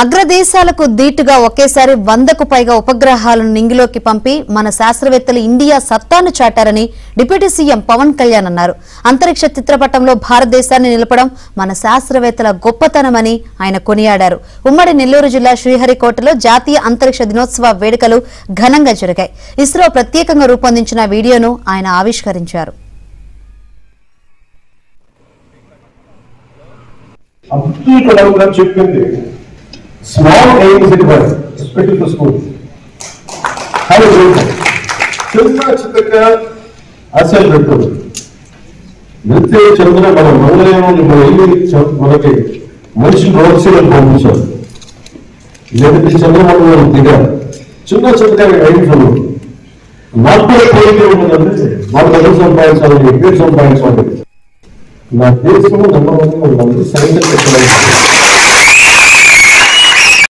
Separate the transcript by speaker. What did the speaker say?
Speaker 1: అగ్రదేశాలకు దీటుగా ఒకేసారి 100కు పైగా ఉపగ్రహాలను నింగిలోకి పంపి మన శాస్త్రవేత్తలు ఇండియా సత్తాను చాటారని డిప్యూటీ సీఎం పవన్ కళ్యాణ్ అన్నారు. అంతరిక్ష చిత్రపటంలో భారతదేశాన్ని నిలపడం మన శాస్త్రవేత్తల గొప్పతనమని ఆయన కొనియాడారు. ఉమ్మడి నెల్లూరు జిల్లా శ్రీహరికోటలో జాతీయ అంతరిక్ష దినోత్సవ వేడుకలు ఘనంగా జరిగాయి. ఇస్రో ప్రత్యేకంగా రూపొందించిన వీడియోను ఆయన ఆవిష్కరించారు.
Speaker 2: Small aims in work, especially for schools. Hello, చిన్న చిన్నగా ఆశలు పెట్టుకోండి. నిత్య చంద్ర మన మంగళయాన్ని మనకి మనిషి భవిష్యత్తు పంపించాలి. లేకపోతే చంద్రమండలం దిగాలి. చిన్న చిన్నగా ఐడియా నాకు కోరిక ఉంటుందంటే మన డబ్బు సంపాదించాలని ఎక్కువ సంపాదించాలి. నా దేశంలో నెంబర్ 1 సైన్స్